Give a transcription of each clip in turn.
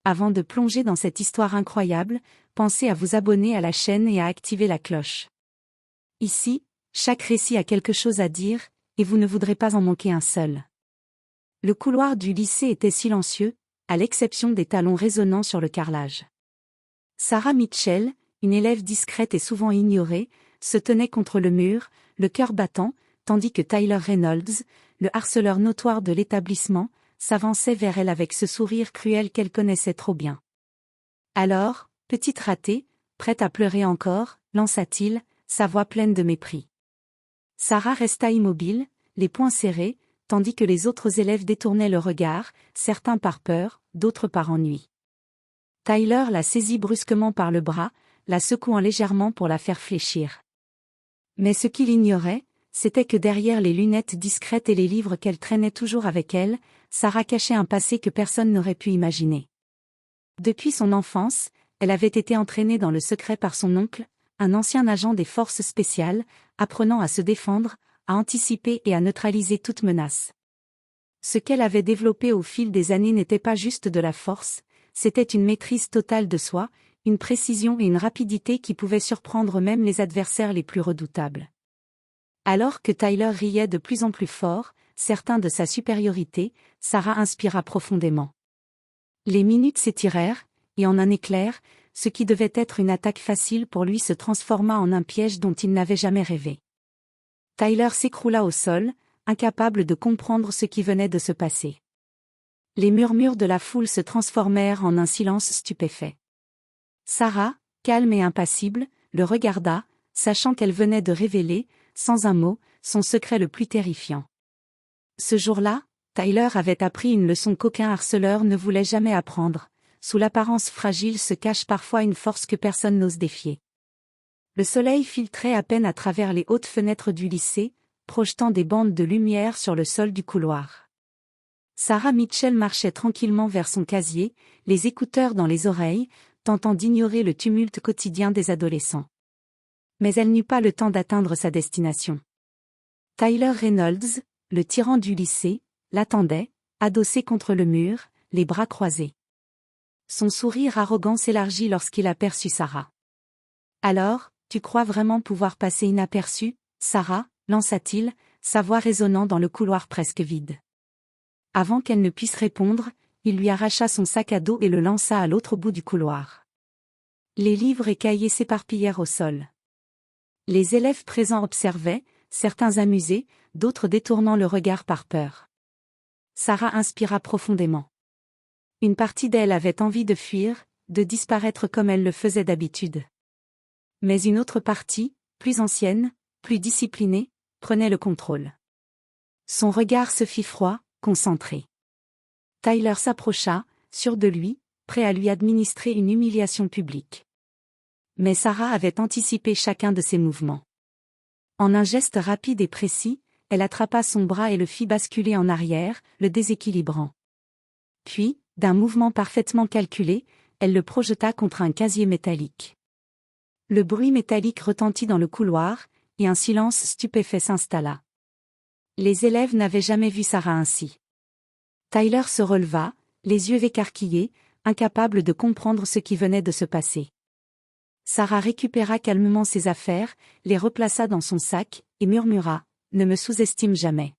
Avant de plonger dans cette histoire incroyable, pensez à vous abonner à la chaîne et à activer la cloche. Ici, chaque récit a quelque chose à dire, et vous ne voudrez pas en manquer un seul. Le couloir du lycée était silencieux, à l'exception des talons résonnants sur le carrelage. Sarah Mitchell, une élève discrète et souvent ignorée, se tenait contre le mur, le cœur battant, tandis que Tyler Reynolds, le harceleur notoire de l'établissement, s'avançait vers elle avec ce sourire cruel qu'elle connaissait trop bien. « Alors, petite ratée, prête à pleurer encore ?» lança-t-il, sa voix pleine de mépris. Sarah resta immobile, les poings serrés, tandis que les autres élèves détournaient le regard, certains par peur, d'autres par ennui. Tyler la saisit brusquement par le bras, la secouant légèrement pour la faire fléchir. Mais ce qu'il ignorait, c'était que derrière les lunettes discrètes et les livres qu'elle traînait toujours avec elle, Sarah cachait un passé que personne n'aurait pu imaginer. Depuis son enfance, elle avait été entraînée dans le secret par son oncle, un ancien agent des forces spéciales, apprenant à se défendre, à anticiper et à neutraliser toute menace. Ce qu'elle avait développé au fil des années n'était pas juste de la force, c'était une maîtrise totale de soi, une précision et une rapidité qui pouvaient surprendre même les adversaires les plus redoutables. Alors que Tyler riait de plus en plus fort, certain de sa supériorité, Sarah inspira profondément. Les minutes s'étirèrent, et en un éclair, ce qui devait être une attaque facile pour lui se transforma en un piège dont il n'avait jamais rêvé. Tyler s'écroula au sol, incapable de comprendre ce qui venait de se passer. Les murmures de la foule se transformèrent en un silence stupéfait. Sarah, calme et impassible, le regarda, sachant qu'elle venait de révéler, sans un mot, son secret le plus terrifiant. Ce jour-là, Tyler avait appris une leçon qu'aucun harceleur ne voulait jamais apprendre. Sous l'apparence fragile se cache parfois une force que personne n'ose défier. Le soleil filtrait à peine à travers les hautes fenêtres du lycée, projetant des bandes de lumière sur le sol du couloir. Sarah Mitchell marchait tranquillement vers son casier, les écouteurs dans les oreilles, tentant d'ignorer le tumulte quotidien des adolescents. Mais elle n'eut pas le temps d'atteindre sa destination. Tyler Reynolds, le tyran du lycée, l'attendait, adossé contre le mur, les bras croisés. Son sourire arrogant s'élargit lorsqu'il aperçut Sarah. « Alors, tu crois vraiment pouvoir passer inaperçue, Sarah ?» lança-t-il, sa voix résonnant dans le couloir presque vide. Avant qu'elle ne puisse répondre, il lui arracha son sac à dos et le lança à l'autre bout du couloir. Les livres et cahiers s'éparpillèrent au sol. Les élèves présents observaient, certains amusés, d'autres détournant le regard par peur. Sarah inspira profondément. Une partie d'elle avait envie de fuir, de disparaître comme elle le faisait d'habitude. Mais une autre partie, plus ancienne, plus disciplinée, prenait le contrôle. Son regard se fit froid, concentré. Tyler s'approcha, sûr de lui, prêt à lui administrer une humiliation publique. Mais Sarah avait anticipé chacun de ses mouvements. En un geste rapide et précis, elle attrapa son bras et le fit basculer en arrière, le déséquilibrant. Puis, d'un mouvement parfaitement calculé, elle le projeta contre un casier métallique. Le bruit métallique retentit dans le couloir, et un silence stupéfait s'installa. Les élèves n'avaient jamais vu Sarah ainsi. Tyler se releva, les yeux écarquillés, incapable de comprendre ce qui venait de se passer. Sarah récupéra calmement ses affaires, les replaça dans son sac, et murmura « Ne me sous-estime jamais ».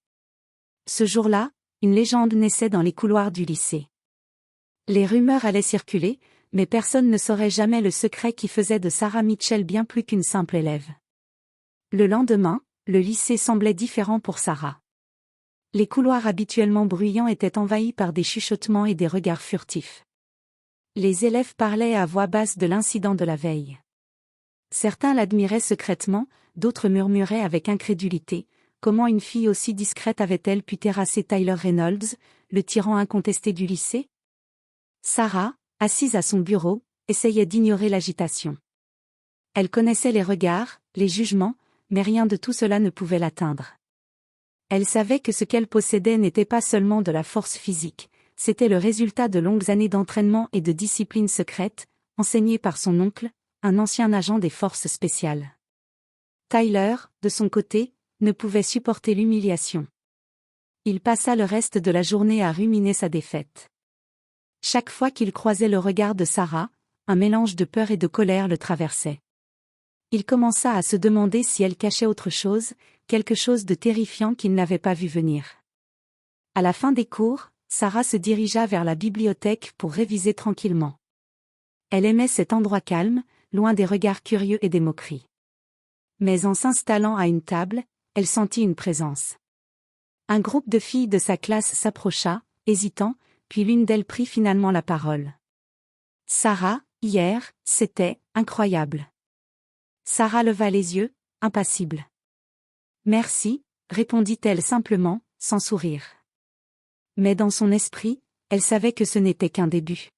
Ce jour-là, une légende naissait dans les couloirs du lycée. Les rumeurs allaient circuler, mais personne ne saurait jamais le secret qui faisait de Sarah Mitchell bien plus qu'une simple élève. Le lendemain, le lycée semblait différent pour Sarah. Les couloirs habituellement bruyants étaient envahis par des chuchotements et des regards furtifs. Les élèves parlaient à voix basse de l'incident de la veille. Certains l'admiraient secrètement, d'autres murmuraient avec incrédulité. Comment une fille aussi discrète avait-elle pu terrasser Tyler Reynolds, le tyran incontesté du lycée? Sarah, assise à son bureau, essayait d'ignorer l'agitation. Elle connaissait les regards, les jugements, mais rien de tout cela ne pouvait l'atteindre. Elle savait que ce qu'elle possédait n'était pas seulement de la force physique, c'était le résultat de longues années d'entraînement et de discipline secrète, enseignée par son oncle, un ancien agent des forces spéciales. Tyler, de son côté, ne pouvait supporter l'humiliation. Il passa le reste de la journée à ruminer sa défaite. Chaque fois qu'il croisait le regard de Sarah, un mélange de peur et de colère le traversait. Il commença à se demander si elle cachait autre chose, quelque chose de terrifiant qu'il n'avait pas vu venir. À la fin des cours, Sarah se dirigea vers la bibliothèque pour réviser tranquillement. Elle aimait cet endroit calme, loin des regards curieux et des moqueries. Mais en s'installant à une table, elle sentit une présence. Un groupe de filles de sa classe s'approcha, hésitant, puis l'une d'elles prit finalement la parole. « Sarah, hier, c'était incroyable. » Sarah leva les yeux, impassible. « Merci, » répondit-elle simplement, sans sourire. Mais dans son esprit, elle savait que ce n'était qu'un début.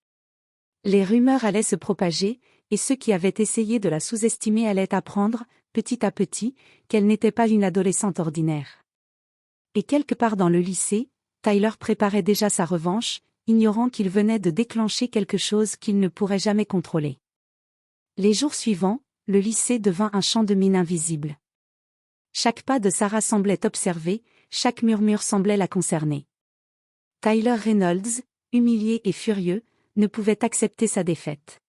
Les rumeurs allaient se propager, et ceux qui avaient essayé de la sous-estimer allaient apprendre, petit à petit, qu'elle n'était pas une adolescente ordinaire. Et quelque part dans le lycée, Tyler préparait déjà sa revanche, ignorant qu'il venait de déclencher quelque chose qu'il ne pourrait jamais contrôler. Les jours suivants, le lycée devint un champ de mines invisible. Chaque pas de Sarah semblait observé, chaque murmure semblait la concerner. Tyler Reynolds, humilié et furieux, ne pouvait accepter sa défaite.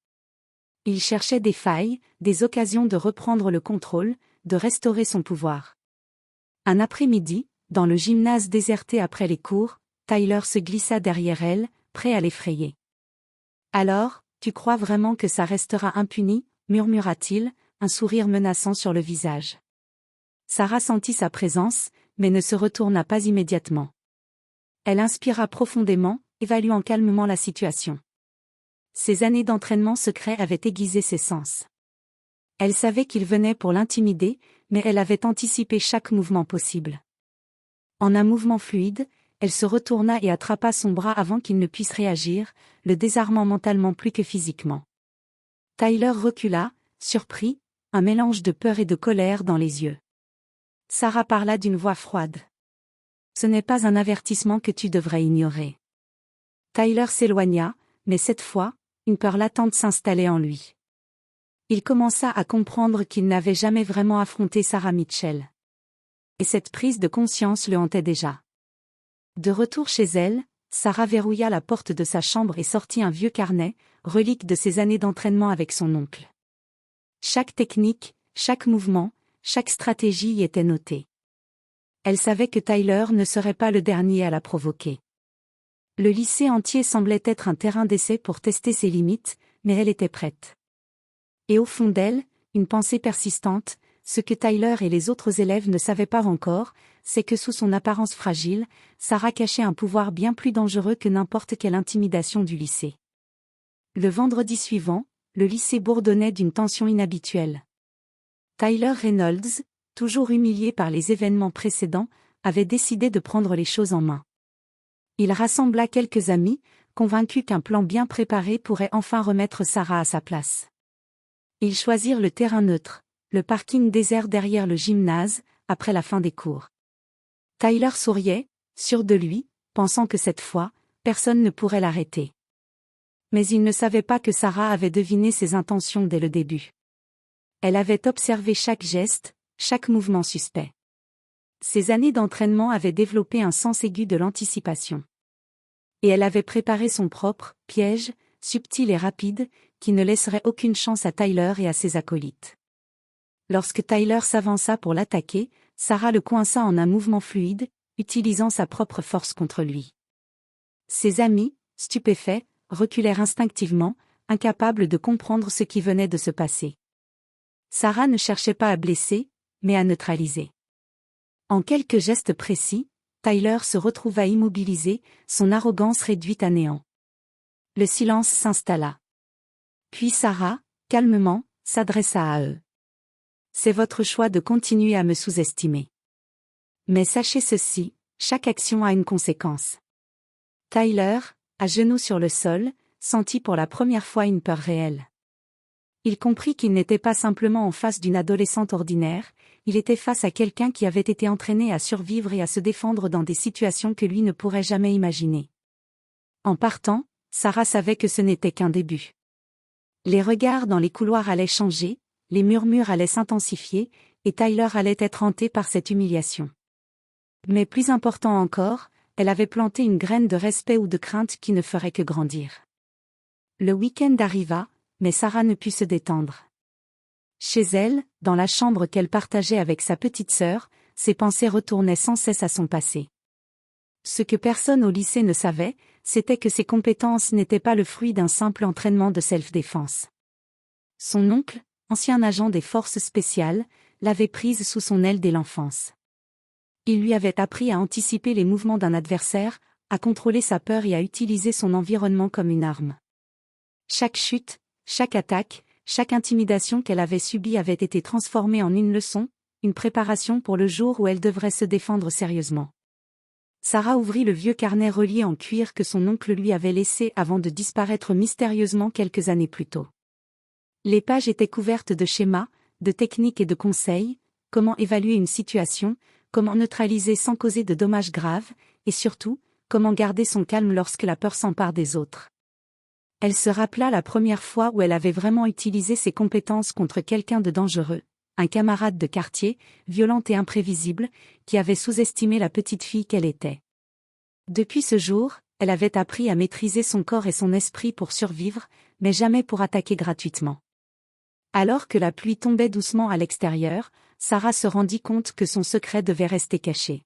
Il cherchait des failles, des occasions de reprendre le contrôle, de restaurer son pouvoir. Un après-midi, dans le gymnase déserté après les cours, Tyler se glissa derrière elle, prêt à l'effrayer. « Alors, tu crois vraiment que ça restera impuni ?» murmura-t-il, un sourire menaçant sur le visage. Sarah sentit sa présence, mais ne se retourna pas immédiatement. Elle inspira profondément, évaluant calmement la situation. Ses années d'entraînement secret avaient aiguisé ses sens. Elle savait qu'il venait pour l'intimider, mais elle avait anticipé chaque mouvement possible. En un mouvement fluide, elle se retourna et attrapa son bras avant qu'il ne puisse réagir, le désarmant mentalement plus que physiquement. Tyler recula, surpris, un mélange de peur et de colère dans les yeux. Sarah parla d'une voix froide. « Ce n'est pas un avertissement que tu devrais ignorer. » Tyler s'éloigna, mais cette fois, une peur latente s'installait en lui. Il commença à comprendre qu'il n'avait jamais vraiment affronté Sarah Mitchell. Et cette prise de conscience le hantait déjà. De retour chez elle, Sarah verrouilla la porte de sa chambre et sortit un vieux carnet, relique de ses années d'entraînement avec son oncle. Chaque technique, chaque mouvement, chaque stratégie y était notée. Elle savait que Tyler ne serait pas le dernier à la provoquer. Le lycée entier semblait être un terrain d'essai pour tester ses limites, mais elle était prête. Et au fond d'elle, une pensée persistante, ce que Tyler et les autres élèves ne savaient pas encore, c'est que sous son apparence fragile, Sarah cachait un pouvoir bien plus dangereux que n'importe quelle intimidation du lycée. Le vendredi suivant, le lycée bourdonnait d'une tension inhabituelle. Tyler Reynolds, toujours humilié par les événements précédents, avait décidé de prendre les choses en main. Il rassembla quelques amis, convaincu qu'un plan bien préparé pourrait enfin remettre Sarah à sa place. Ils choisirent le terrain neutre, le parking désert derrière le gymnase, après la fin des cours. Tyler souriait, sûr de lui, pensant que cette fois, personne ne pourrait l'arrêter. Mais il ne savait pas que Sarah avait deviné ses intentions dès le début. Elle avait observé chaque geste, chaque mouvement suspect. Ses années d'entraînement avaient développé un sens aigu de l'anticipation. Et elle avait préparé son propre piège, subtil et rapide, qui ne laisserait aucune chance à Tyler et à ses acolytes. Lorsque Tyler s'avança pour l'attaquer, Sarah le coinça en un mouvement fluide, utilisant sa propre force contre lui. Ses amis, stupéfaits, reculèrent instinctivement, incapables de comprendre ce qui venait de se passer. Sarah ne cherchait pas à blesser, mais à neutraliser. En quelques gestes précis, Tyler se retrouva immobilisé, son arrogance réduite à néant. Le silence s'installa. Puis Sarah, calmement, s'adressa à eux. « C'est votre choix de continuer à me sous-estimer. Mais sachez ceci, chaque action a une conséquence. » Tyler, à genoux sur le sol, sentit pour la première fois une peur réelle. Il comprit qu'il n'était pas simplement en face d'une adolescente ordinaire, il était face à quelqu'un qui avait été entraîné à survivre et à se défendre dans des situations que lui ne pourrait jamais imaginer. En partant, Sarah savait que ce n'était qu'un début. Les regards dans les couloirs allaient changer, les murmures allaient s'intensifier, et Tyler allait être hanté par cette humiliation. Mais plus important encore, elle avait planté une graine de respect ou de crainte qui ne ferait que grandir. Le week-end arriva, mais Sarah ne put se détendre. Chez elle, dans la chambre qu'elle partageait avec sa petite sœur, ses pensées retournaient sans cesse à son passé. Ce que personne au lycée ne savait, c'était que ses compétences n'étaient pas le fruit d'un simple entraînement de self-défense. Son oncle, ancien agent des forces spéciales, l'avait prise sous son aile dès l'enfance. Il lui avait appris à anticiper les mouvements d'un adversaire, à contrôler sa peur et à utiliser son environnement comme une arme. Chaque chute, chaque attaque, chaque intimidation qu'elle avait subie avait été transformée en une leçon, une préparation pour le jour où elle devrait se défendre sérieusement. Sarah ouvrit le vieux carnet relié en cuir que son oncle lui avait laissé avant de disparaître mystérieusement quelques années plus tôt. Les pages étaient couvertes de schémas, de techniques et de conseils, comment évaluer une situation, comment neutraliser sans causer de dommages graves, et surtout, comment garder son calme lorsque la peur s'empare des autres. Elle se rappela la première fois où elle avait vraiment utilisé ses compétences contre quelqu'un de dangereux, un camarade de quartier, violent et imprévisible, qui avait sous-estimé la petite fille qu'elle était. Depuis ce jour, elle avait appris à maîtriser son corps et son esprit pour survivre, mais jamais pour attaquer gratuitement. Alors que la pluie tombait doucement à l'extérieur, Sarah se rendit compte que son secret devait rester caché.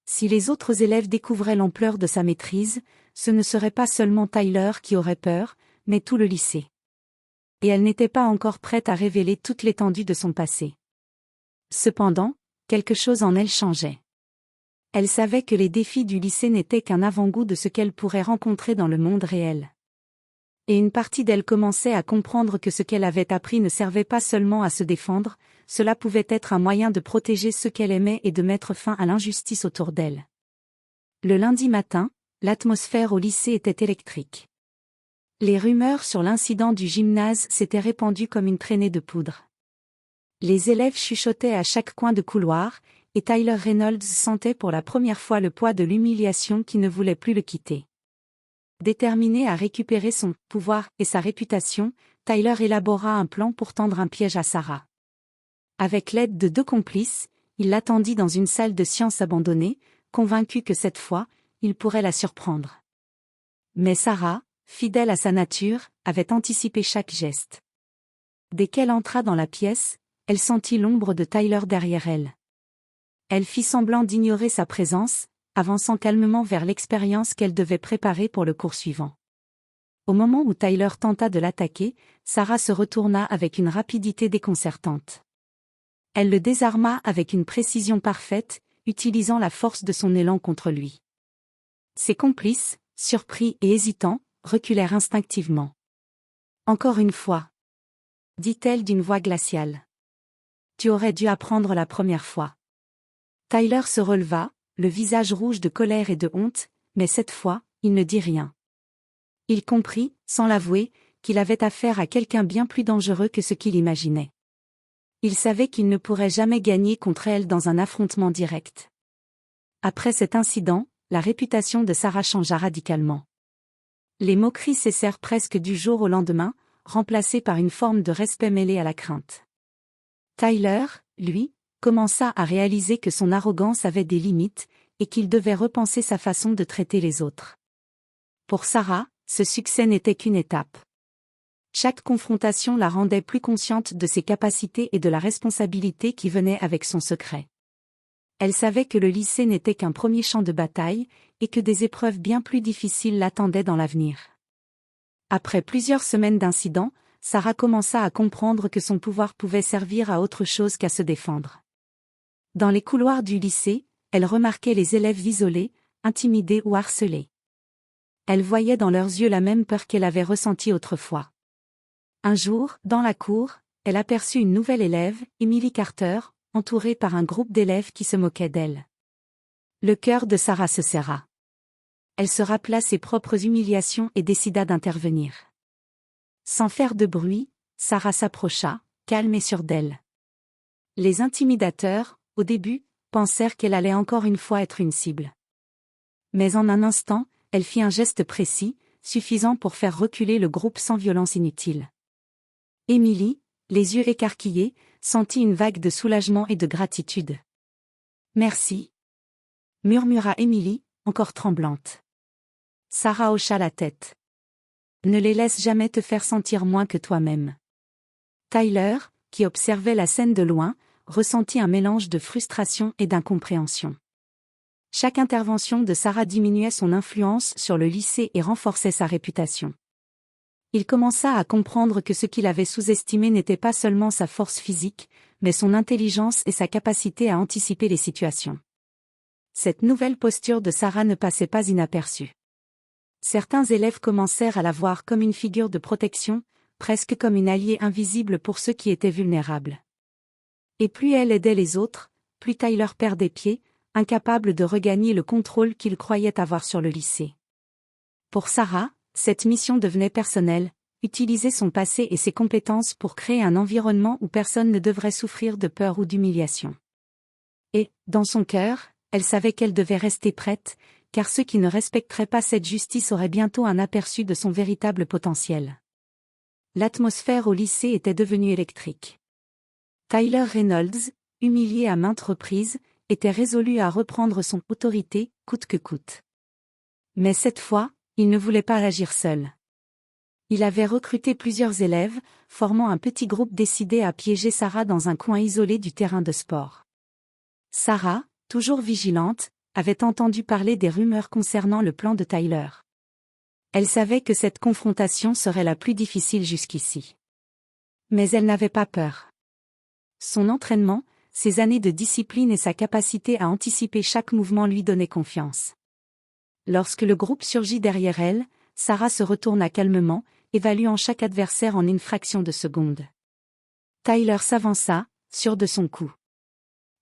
Si les autres élèves découvraient l'ampleur de sa maîtrise, ce ne serait pas seulement Tyler qui aurait peur, mais tout le lycée. Et elle n'était pas encore prête à révéler toute l'étendue de son passé. Cependant, quelque chose en elle changeait. Elle savait que les défis du lycée n'étaient qu'un avant-goût de ce qu'elle pourrait rencontrer dans le monde réel. Et une partie d'elle commençait à comprendre que ce qu'elle avait appris ne servait pas seulement à se défendre, cela pouvait être un moyen de protéger ceux qu'elle aimait et de mettre fin à l'injustice autour d'elle. Le lundi matin, l'atmosphère au lycée était électrique. Les rumeurs sur l'incident du gymnase s'étaient répandues comme une traînée de poudre. Les élèves chuchotaient à chaque coin de couloir, et Tyler Reynolds sentait pour la première fois le poids de l'humiliation qui ne voulait plus le quitter. Déterminé à récupérer son pouvoir et sa réputation, Tyler élabora un plan pour tendre un piège à Sarah. Avec l'aide de 2 complices, il l'attendit dans une salle de sciences abandonnée, convaincu que cette fois, il pourrait la surprendre. Mais Sarah, fidèle à sa nature, avait anticipé chaque geste. Dès qu'elle entra dans la pièce, elle sentit l'ombre de Tyler derrière elle. Elle fit semblant d'ignorer sa présence, avançant calmement vers l'expérience qu'elle devait préparer pour le cours suivant. Au moment où Tyler tenta de l'attaquer, Sarah se retourna avec une rapidité déconcertante. Elle le désarma avec une précision parfaite, utilisant la force de son élan contre lui. Ses complices, surpris et hésitants, reculèrent instinctivement. « Encore une fois », dit-elle d'une voix glaciale. « Tu aurais dû apprendre la première fois. » Tyler se releva, le visage rouge de colère et de honte, mais cette fois, il ne dit rien. Il comprit, sans l'avouer, qu'il avait affaire à quelqu'un bien plus dangereux que ce qu'il imaginait. Il savait qu'il ne pourrait jamais gagner contre elle dans un affrontement direct. Après cet incident, la réputation de Sarah changea radicalement. Les moqueries cessèrent presque du jour au lendemain, remplacées par une forme de respect mêlé à la crainte. Tyler, lui, commença à réaliser que son arrogance avait des limites, et qu'il devait repenser sa façon de traiter les autres. Pour Sarah, ce succès n'était qu'une étape. Chaque confrontation la rendait plus consciente de ses capacités et de la responsabilité qui venait avec son secret. Elle savait que le lycée n'était qu'un premier champ de bataille, et que des épreuves bien plus difficiles l'attendaient dans l'avenir. Après plusieurs semaines d'incidents, Sarah commença à comprendre que son pouvoir pouvait servir à autre chose qu'à se défendre. Dans les couloirs du lycée, elle remarquait les élèves isolés, intimidés ou harcelés. Elle voyait dans leurs yeux la même peur qu'elle avait ressentie autrefois. Un jour, dans la cour, elle aperçut une nouvelle élève, Emily Carter, entourée par un groupe d'élèves qui se moquaient d'elle. Le cœur de Sarah se serra. Elle se rappela ses propres humiliations et décida d'intervenir. Sans faire de bruit, Sarah s'approcha, calme et sûre d'elle. Les intimidateurs, au début, pensèrent qu'elle allait encore une fois être une cible. Mais en un instant, elle fit un geste précis, suffisant pour faire reculer le groupe sans violence inutile. Emily, les yeux écarquillés, sentit une vague de soulagement et de gratitude. « Merci », murmura Emily, encore tremblante. Sarah hocha la tête. Ne les laisse jamais te faire sentir moins que toi-même. Tyler, qui observait la scène de loin, ressentit un mélange de frustration et d'incompréhension. Chaque intervention de Sarah diminuait son influence sur le lycée et renforçait sa réputation. Il commença à comprendre que ce qu'il avait sous-estimé n'était pas seulement sa force physique, mais son intelligence et sa capacité à anticiper les situations. Cette nouvelle posture de Sarah ne passait pas inaperçue. Certains élèves commencèrent à la voir comme une figure de protection, presque comme une alliée invisible pour ceux qui étaient vulnérables. Et plus elle aidait les autres, plus Tyler perdait pied, incapable de regagner le contrôle qu'il croyait avoir sur le lycée. Pour Sarah, cette mission devenait personnelle, utiliser son passé et ses compétences pour créer un environnement où personne ne devrait souffrir de peur ou d'humiliation. Et, dans son cœur, elle savait qu'elle devait rester prête, car ceux qui ne respecteraient pas cette justice auraient bientôt un aperçu de son véritable potentiel. L'atmosphère au lycée était devenue électrique. Tyler Reynolds, humilié à maintes reprises, était résolu à reprendre son autorité, coûte que coûte. Mais cette fois, il ne voulait pas agir seul. Il avait recruté plusieurs élèves, formant un petit groupe décidé à piéger Sarah dans un coin isolé du terrain de sport. Sarah, toujours vigilante, avait entendu parler des rumeurs concernant le plan de Tyler. Elle savait que cette confrontation serait la plus difficile jusqu'ici. Mais elle n'avait pas peur. Son entraînement, ses années de discipline et sa capacité à anticiper chaque mouvement lui donnaient confiance. Lorsque le groupe surgit derrière elle, Sarah se retourna calmement, évaluant chaque adversaire en une fraction de seconde. Tyler s'avança, sûr de son coup.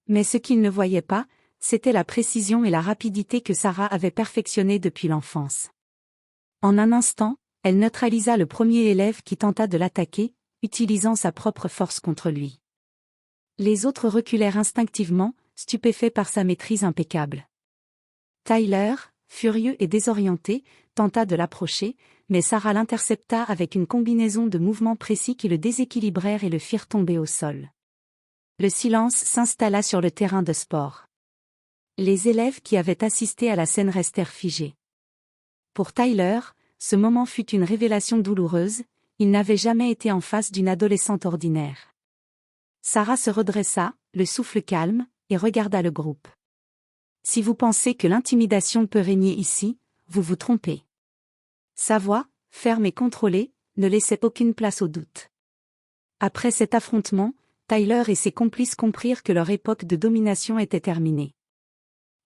Mais ce qu'il ne voyait pas, c'était la précision et la rapidité que Sarah avait perfectionnées depuis l'enfance. En un instant, elle neutralisa le premier élève qui tenta de l'attaquer, utilisant sa propre force contre lui. Les autres reculèrent instinctivement, stupéfaits par sa maîtrise impeccable. Tyler, furieux et désorienté, tenta de l'approcher, mais Sarah l'intercepta avec une combinaison de mouvements précis qui le déséquilibrèrent et le firent tomber au sol. Le silence s'installa sur le terrain de sport. Les élèves qui avaient assisté à la scène restèrent figés. Pour Tyler, ce moment fut une révélation douloureuse, il n'avait jamais été en face d'une adolescente ordinaire. Sarah se redressa, le souffle calme, et regarda le groupe. Si vous pensez que l'intimidation peut régner ici, vous vous trompez. Sa voix, ferme et contrôlée, ne laissait aucune place au doute. Après cet affrontement, Tyler et ses complices comprirent que leur époque de domination était terminée.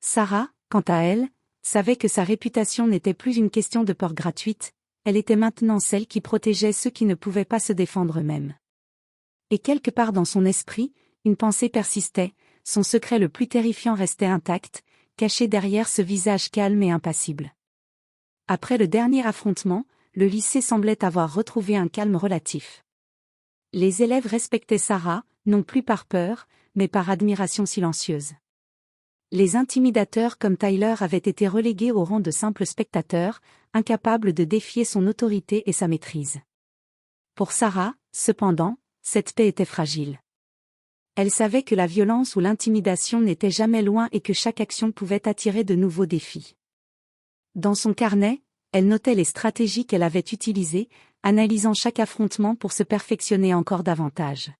Sarah, quant à elle, savait que sa réputation n'était plus une question de peur gratuite, elle était maintenant celle qui protégeait ceux qui ne pouvaient pas se défendre eux-mêmes. Et quelque part dans son esprit, une pensée persistait, son secret le plus terrifiant restait intact, caché derrière ce visage calme et impassible. Après le dernier affrontement, le lycée semblait avoir retrouvé un calme relatif. Les élèves respectaient Sarah, non plus par peur, mais par admiration silencieuse. Les intimidateurs comme Tyler avaient été relégués au rang de simples spectateurs, incapables de défier son autorité et sa maîtrise. Pour Sarah, cependant, cette paix était fragile. Elle savait que la violence ou l'intimidation n'était jamais loin et que chaque action pouvait attirer de nouveaux défis. Dans son carnet, elle notait les stratégies qu'elle avait utilisées, analysant chaque affrontement pour se perfectionner encore davantage.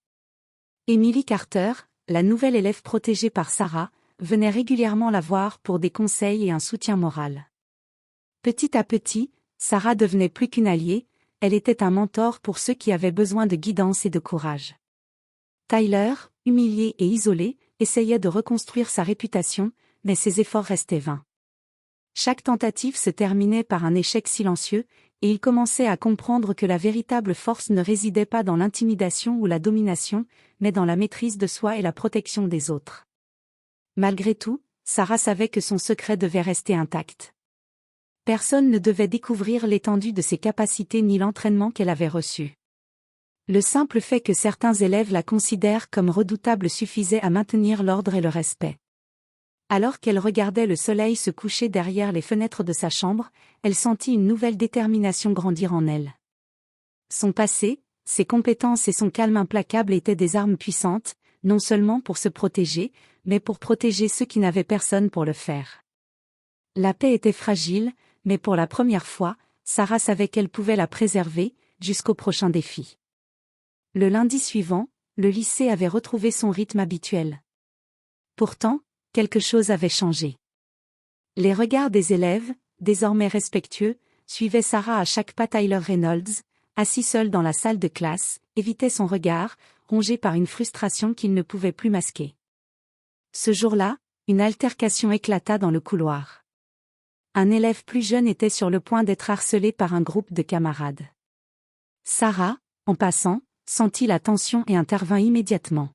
Emily Carter, la nouvelle élève protégée par Sarah, venait régulièrement la voir pour des conseils et un soutien moral. Petit à petit, Sarah devenait plus qu'une alliée, elle était un mentor pour ceux qui avaient besoin de guidance et de courage. Tyler, humilié et isolé, essayait de reconstruire sa réputation, mais ses efforts restaient vains. Chaque tentative se terminait par un échec silencieux, et il commençait à comprendre que la véritable force ne résidait pas dans l'intimidation ou la domination, mais dans la maîtrise de soi et la protection des autres. Malgré tout, Sarah savait que son secret devait rester intact. Personne ne devait découvrir l'étendue de ses capacités ni l'entraînement qu'elle avait reçu. Le simple fait que certains élèves la considèrent comme redoutable suffisait à maintenir l'ordre et le respect. Alors qu'elle regardait le soleil se coucher derrière les fenêtres de sa chambre, elle sentit une nouvelle détermination grandir en elle. Son passé, ses compétences et son calme implacable étaient des armes puissantes, non seulement pour se protéger, mais pour protéger ceux qui n'avaient personne pour le faire. La paix était fragile, mais pour la première fois, Sarah savait qu'elle pouvait la préserver, jusqu'au prochain défi. Le lundi suivant, le lycée avait retrouvé son rythme habituel. Pourtant, quelque chose avait changé. Les regards des élèves, désormais respectueux, suivaient Sarah à chaque pas. Tyler Reynolds, assis seul dans la salle de classe, évitait son regard, rongé par une frustration qu'il ne pouvait plus masquer. Ce jour-là, une altercation éclata dans le couloir. Un élève plus jeune était sur le point d'être harcelé par un groupe de camarades. Sarah, en passant, sentit la tension et intervint immédiatement.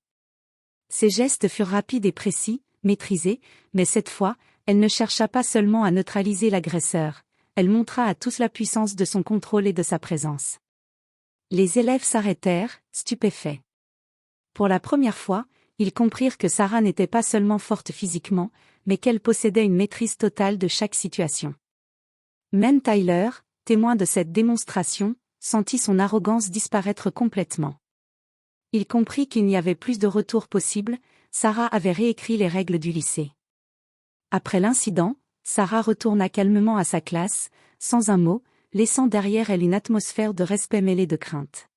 Ses gestes furent rapides et précis, maîtrisés, mais cette fois, elle ne chercha pas seulement à neutraliser l'agresseur, elle montra à tous la puissance de son contrôle et de sa présence. Les élèves s'arrêtèrent, stupéfaits. Pour la première fois, ils comprirent que Sarah n'était pas seulement forte physiquement, mais qu'elle possédait une maîtrise totale de chaque situation. Même Tyler, témoin de cette démonstration, sentit son arrogance disparaître complètement. Il comprit qu'il n'y avait plus de retour possible, Sarah avait réécrit les règles du lycée. Après l'incident, Sarah retourna calmement à sa classe, sans un mot, laissant derrière elle une atmosphère de respect mêlé de crainte.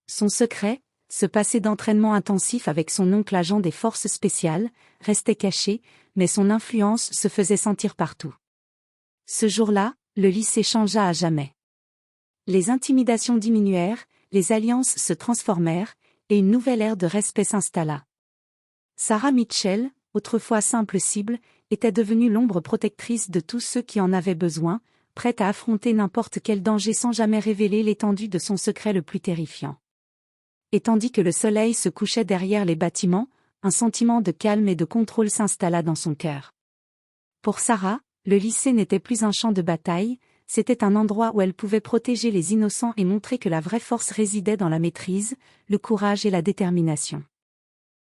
Son secret, ce passé d'entraînement intensif avec son oncle agent des forces spéciales, restait caché, mais son influence se faisait sentir partout. Ce jour-là, le lycée changea à jamais. Les intimidations diminuèrent, les alliances se transformèrent, et une nouvelle ère de respect s'installa. Sarah Mitchell, autrefois simple cible, était devenue l'ombre protectrice de tous ceux qui en avaient besoin, prête à affronter n'importe quel danger sans jamais révéler l'étendue de son secret le plus terrifiant. Et tandis que le soleil se couchait derrière les bâtiments, un sentiment de calme et de contrôle s'installa dans son cœur. Pour Sarah, le lycée n'était plus un champ de bataille, c'était un endroit où elle pouvait protéger les innocents et montrer que la vraie force résidait dans la maîtrise, le courage et la détermination.